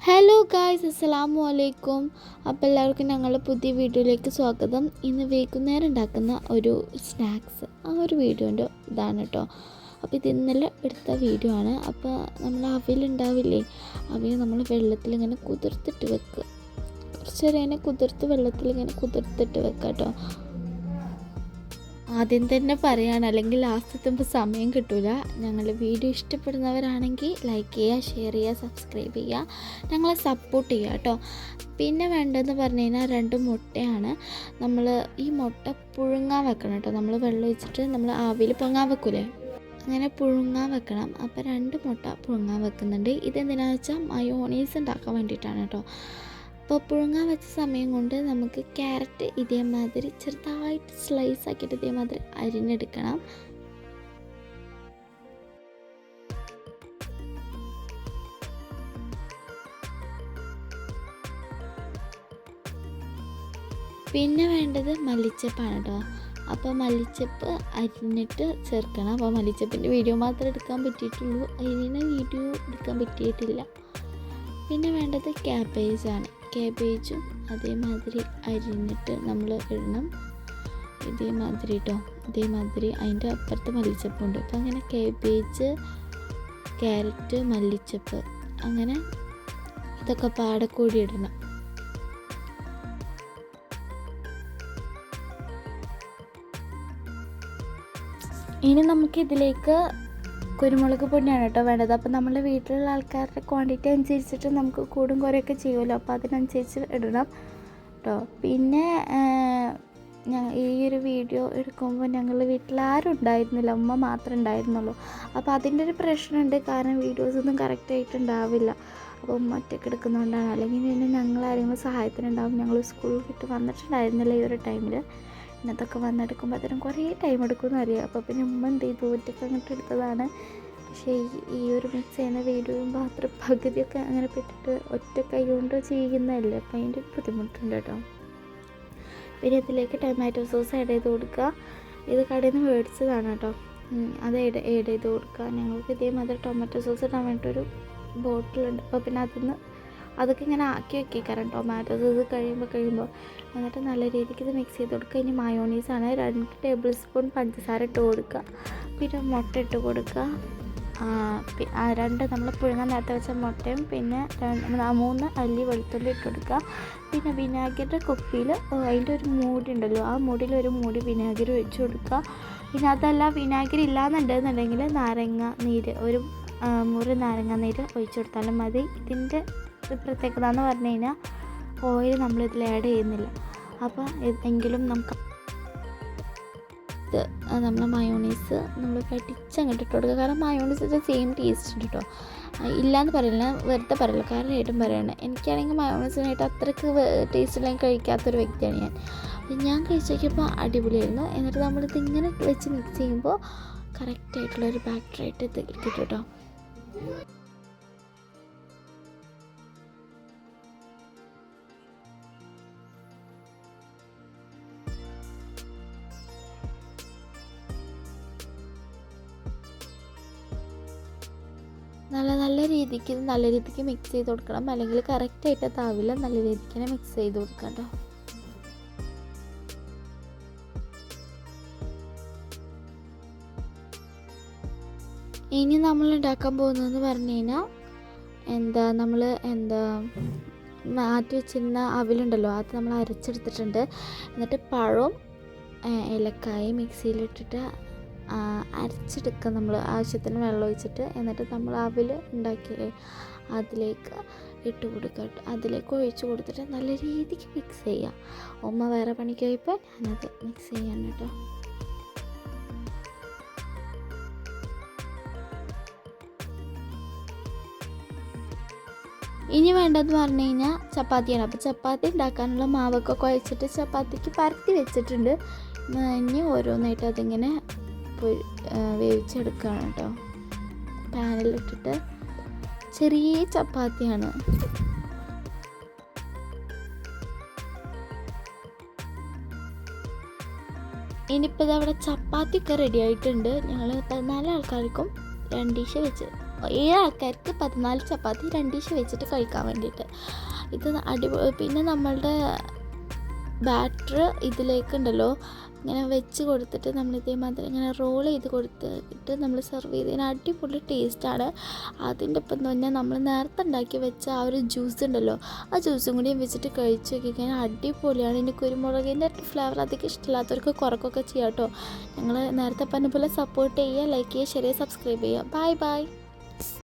Hello guys, അസ്സലാമു അലൈക്കും. അപ്പോൾ എല്ലാവർക്കും ഞങ്ങളുടെ പുതിയ വീഡിയോയിലേക്ക് സ്വാഗതം. ഇന്ന് വൈകുന്നേരം ഉണ്ടാക്കുന്ന ഒരു സ്നാക്സ് ആ ഒരു വീഡിയോൻ്റെ ഇതാണ് കേട്ടോ. അപ്പോൾ ഇത് ഇന്നലെ എടുത്ത വീഡിയോ ആണ്. അപ്പോൾ നമ്മൾ അവിലുണ്ടാവില്ലേ, അവിൽ നമ്മൾ വെള്ളത്തിലിങ്ങനെ കുതിർത്തിട്ട് വെക്കുക. കുറച്ച് നേരം ഇങ്ങനെ വെള്ളത്തിലിങ്ങനെ കുതിർത്തിട്ട് വെക്കുക കേട്ടോ. ആദ്യം തന്നെ പറയുകയാണ്, അല്ലെങ്കിൽ ലാസ്റ്റ് എത്തുമ്പോൾ സമയം കിട്ടില്ല. ഞങ്ങളുടെ വീഡിയോ ഇഷ്ടപ്പെടുന്നവരാണെങ്കിൽ ലൈക്ക് ചെയ്യുക, ഷെയർ ചെയ്യുക, സബ്സ്ക്രൈബ് ചെയ്യുക, ഞങ്ങളെ സപ്പോർട്ട് ചെയ്യുക കേട്ടോ. പിന്നെ വേണ്ടതെന്ന് പറഞ്ഞു കഴിഞ്ഞാൽ 2 മുട്ടയാണ്. നമ്മൾ ഈ മുട്ട പുഴുങ്ങാൻ വെക്കണം കേട്ടോ. നമ്മൾ വെള്ളം ഒഴിച്ചിട്ട് നമ്മൾ ആവിയിൽ പുഴുങ്ങാൻ വെക്കൂലേ, അങ്ങനെ പുഴുങ്ങാൻ വെക്കണം. അപ്പോൾ 2 മുട്ട പുഴുങ്ങാൻ വെക്കുന്നുണ്ട്. ഇതെന്തിനാണെന്ന് വെച്ചാൽ മയോണൈസ് ഉണ്ടാക്കാൻ വേണ്ടിയിട്ടാണ് കേട്ടോ. അപ്പോൾ പുഴുങ്ങാൻ വെച്ച സമയം കൊണ്ട് നമുക്ക് ക്യാരറ്റ് ഇതേമാതിരി ചെറുതായിട്ട് സ്ലൈസ് ആക്കിയിട്ട് ഇതേമാതിരി അരിഞ്ഞെടുക്കണം. പിന്നെ വേണ്ടത് മല്ലിച്ചപ്പാണ് കേട്ടോ. അപ്പോൾ മല്ലിച്ചപ്പ് അരിഞ്ഞിട്ട് ചേർക്കണം. അപ്പോൾ മല്ലിച്ചപ്പിൻ്റെ വീഡിയോ മാത്രമേ എടുക്കാൻ പറ്റിയിട്ടുള്ളൂ, അരിഞ്ഞ വീഡിയോ എടുക്കാൻ പറ്റിയിട്ടില്ല. പിന്നെ വേണ്ടത് ക്യാബേജാണ്. ക്യാബേജും അതേമാതിരി അരിഞ്ഞിട്ട് നമ്മൾ ഇടണം. ഇതേമാതിരി കേട്ടോ, ഇതേമാതിരി. അതിൻ്റെ അപ്പുറത്ത് മല്ലിച്ചപ്പുണ്ട്. അപ്പോൾ അങ്ങനെ ക്യാബേജ്, ക്യാരറ്റ്, മല്ലിച്ചപ്പ്, അങ്ങനെ ഇതൊക്കെ പാടെ കൂടി ഇടണം. ഇനി നമുക്കിതിലേക്ക് കുരുമുളക് പൊടിയാണ് കേട്ടോ വേണ്ടത്. അപ്പോൾ നമ്മുടെ വീട്ടിലുള്ള ആൾക്കാരുടെ ക്വാണ്ടിറ്റി അനുസരിച്ചിട്ട് നമുക്ക് കൂടും കുറയൊക്കെ ചെയ്യുമല്ലോ, അപ്പോൾ അതിനനുസരിച്ച് ഇടണം കേട്ടോ. പിന്നെ ഈ ഒരു വീഡിയോ എടുക്കുമ്പോൾ ഞങ്ങളുടെ വീട്ടിൽ ആരും ഉണ്ടായിരുന്നില്ല, ഉമ്മ മാത്രമേ ഉണ്ടായിരുന്നുള്ളൂ. അപ്പോൾ അതിൻ്റെ ഒരു പ്രശ്നമുണ്ട്, കാരണം വീഡിയോസൊന്നും കറക്റ്റായിട്ടുണ്ടാവില്ല. അപ്പോൾ ഉമ്മ ഒറ്റയ്ക്ക് എടുക്കുന്നതുകൊണ്ടാണ്. അല്ലെങ്കിൽ പിന്നെ ഞങ്ങളാരെങ്കിലും സഹായത്തിനുണ്ടാവും. ഞങ്ങൾ സ്കൂളിൽ വിട്ട് വന്നിട്ടുണ്ടായിരുന്നില്ല ഈ ഒരു ടൈമിൽ. ഇന്നതൊക്കെ വന്നെടുക്കുമ്പോൾ അതിനും കുറേ ടൈം എടുക്കുമെന്ന് അറിയാം. അപ്പോൾ പിന്നെ ഉമ്മ എന്ത് ചെയ്തു, ഒറ്റയ്ക്ക് അങ്ങോട്ട് എടുത്തതാണ്. പക്ഷേ ഈ ഒരു മിക്സ് ചെയ്യുന്ന വീഡിയോയും മാത്രം പകുതിയൊക്കെ അങ്ങനെ പെട്ടിട്ട് ഒറ്റ കൈ കൊണ്ട് ചെയ്യുന്നതല്ലേ, അപ്പോൾ അതിൻ്റെ ബുദ്ധിമുട്ടുണ്ട് കേട്ടോ. പിന്നെ ഇതിലേക്ക് ടൊമാറ്റോ സോസ് ആഡ് ചെയ്ത് കൊടുക്കുക. ഇത് കടയിൽ നിന്ന് മേടിച്ചതാണ് കേട്ടോ. അത് ആഡ് ചെയ്ത് കൊടുക്കുക. ഞങ്ങൾക്ക് ഇതേമാതിരി ടൊമാറ്റോ സോസ് ഇടാൻ വേണ്ടിയിട്ടൊരു ബോട്ടിലുണ്ട്. അപ്പോൾ പിന്നെ അതൊക്കെ ഇങ്ങനെ ആക്കി വെക്കേക്കാരം ടൊമാറ്റോ സോസ് കഴിയുമ്പോൾ. എന്നിട്ട് നല്ല രീതിക്ക് ഇത് മിക്സ് ചെയ്ത് കൊടുക്കുക. ഇനി മയോണീസാണ്. 2 ടേബിൾ സ്പൂൺ പഞ്ചസാര ഇട്ട് കൊടുക്കുക. പിന്നെ മുട്ട ഇട്ട് കൊടുക്കുക. 2 നമ്മൾ പുഴുങ്ങാൻ നേരത്തെ വെച്ച മുട്ടയും പിന്നെ 3 അല്ലി വെളുത്തുള്ളി ഇട്ട് കൊടുക്കുക. പിന്നെ വിനാഗിരിയുടെ കുപ്പിയിൽ അതിൻ്റെ ഒരു മൂടി ഉണ്ടല്ലോ, ആ മൂടിയിൽ ഒരു മൂടി വിനാഗിരി ഒഴിച്ച് കൊടുക്കുക. പിന്നെ അതല്ല വിനാഗിരി ഇല്ലാന്നുണ്ടെന്നുണ്ടെങ്കിൽ നാരങ്ങ നീര്, ഒരു മുറി നാരങ്ങ നീര് ഒഴിച്ച് കൊടുത്താലും മതി. ഇതിൻ്റെ പ്രത്യേകത എന്ന് പറഞ്ഞു കഴിഞ്ഞാൽ ഓയിൽ നമ്മളിതിൽ ആഡ് ചെയ്യുന്നില്ല. അപ്പോൾ എങ്കിലും നമുക്ക് നമ്മൾ മയോണൈസ് നമ്മൾ അങ്ങോട്ട് ഇട്ട് കൊടുക്കുക. കാരണം മയോണൈസിൻ്റെ സെയിം ടേസ്റ്റ് ഉണ്ട് കേട്ടോ. ഇല്ലയെന്ന് പറയില്ല, വെറുതെ പറയില്ല, കാരണം ഏട്ടും പറയണം. എനിക്കാണെങ്കിൽ മയോണൈസിനായിട്ട് അത്രയ്ക്ക് ടേസ്റ്റ് ഇല്ലെങ്കിൽ കഴിക്കാത്തൊരു വ്യക്തിയാണ് ഞാൻ കഴിച്ച് നോക്കിയപ്പോൾ അടിപൊളിയായിരുന്നു. എന്നിട്ട് നമ്മളിത് ഇങ്ങനെ വെച്ച് മിക്സ് ചെയ്യുമ്പോൾ കറക്റ്റായിട്ടുള്ളൊരു ബാറ്ററായിട്ട് ഇത് കിട്ടും കേട്ടോ. നല്ല രീതിക്ക് മിക്സ് ചെയ്ത് കൊടുക്കണം, അല്ലെങ്കിൽ കറക്റ്റായിട്ട് താവില്ല. നല്ല രീതിക്ക് തന്നെ മിക്സ് ചെയ്ത് കൊടുക്കാം കേട്ടോ. ഇനി നമ്മൾ ഉണ്ടാക്കാൻ പോകുന്നതെന്ന് പറഞ്ഞു കഴിഞ്ഞാൽ നമ്മൾ മാറ്റി വെച്ചിരുന്ന അവിലുണ്ടല്ലോ, അത് നമ്മൾ അരച്ചെടുത്തിട്ടുണ്ട്. എന്നിട്ട് പഴവും ഏലക്കായും മിക്സിയിലിട്ടിട്ട് അരച്ചെടുക്കുക. നമ്മൾ ആവശ്യത്തിന് വെള്ളം ഒഴിച്ചിട്ട്, എന്നിട്ട് നമ്മൾ അവിൽ ഉണ്ടാക്കിയില്ലേ അതിലേക്ക് ഇട്ട് കൊടുക്കുക. അതിലേക്ക് ഒഴിച്ച് കൊടുത്തിട്ട് നല്ല രീതിക്ക് മിക്സ് ചെയ്യുക. ഉമ്മ വേറെ പണിക്ക് പോയപ്പോൾ ഞാനത് മിക്സ് ചെയ്യാൻ കേട്ടോ. ഇനി വേണ്ടതെന്ന് പറഞ്ഞു കഴിഞ്ഞാൽ ചപ്പാത്തിയാണ്. അപ്പോൾ ചപ്പാത്തി ഉണ്ടാക്കാനുള്ള മാവൊക്കെ കുഴച്ചിട്ട് ചപ്പാത്തിക്ക് പരത്തി വെച്ചിട്ടുണ്ട്. ഇനി ഓരോന്നായിട്ട് അതിങ്ങനെ വേവിച്ചെടുക്കുകയാണ് കേട്ടോ. പാനിലിട്ടിട്ട് ചെറിയ ചപ്പാത്തിയാണ്. ഇനിയിപ്പോൾ ഇതവിടെ ചപ്പാത്തിയൊക്കെ റെഡി ആയിട്ടുണ്ട്. ഞങ്ങൾ 14 ആൾക്കാർക്കും 2 ഡിഷ് വെച്ച് 7 ആൾക്കാർക്ക് 14 ചപ്പാത്തി 2 ഡിഷ് വെച്ചിട്ട് കഴിക്കാൻ വേണ്ടിയിട്ട്. ഇത് പിന്നെ നമ്മളുടെ ബാറ്റർ ഇതിലേക്കുണ്ടല്ലോ ഇങ്ങനെ വെച്ച് കൊടുത്തിട്ട് നമ്മൾ ഇതേമാതിരി ഇങ്ങനെ റോൾ ചെയ്ത് കൊടുത്തിട്ട് നമ്മൾ സെർവ് ചെയ്തതിന് അടിപൊളി ടേസ്റ്റാണ്. അതിൻ്റെ ഒപ്പം തന്നെ നമ്മൾ നേരത്തെ ഉണ്ടാക്കി വെച്ച ആ ഒരു ജ്യൂസ് ഉണ്ടല്ലോ, ആ ജ്യൂസും കൂടി വെച്ചിട്ട് കഴിച്ച് നോക്കിക്കഴിഞ്ഞാൽ അടിപൊളിയാണ്. ഇനി കുരുമുളകിൻ്റെ ഫ്ലേവർ അധികം ഇഷ്ടമില്ലാത്തവർക്ക് കുറക്കൊക്കെ ചെയ്യാം കേട്ടോ. ഞങ്ങൾ നേരത്തെ പറഞ്ഞ പോലെ സപ്പോർട്ട് ചെയ്യുക, ലൈക്ക് ചെയ്യുക, ഷെയർ ചെയ്യുക, സബ്സ്ക്രൈബ് ചെയ്യുക. Bye bye.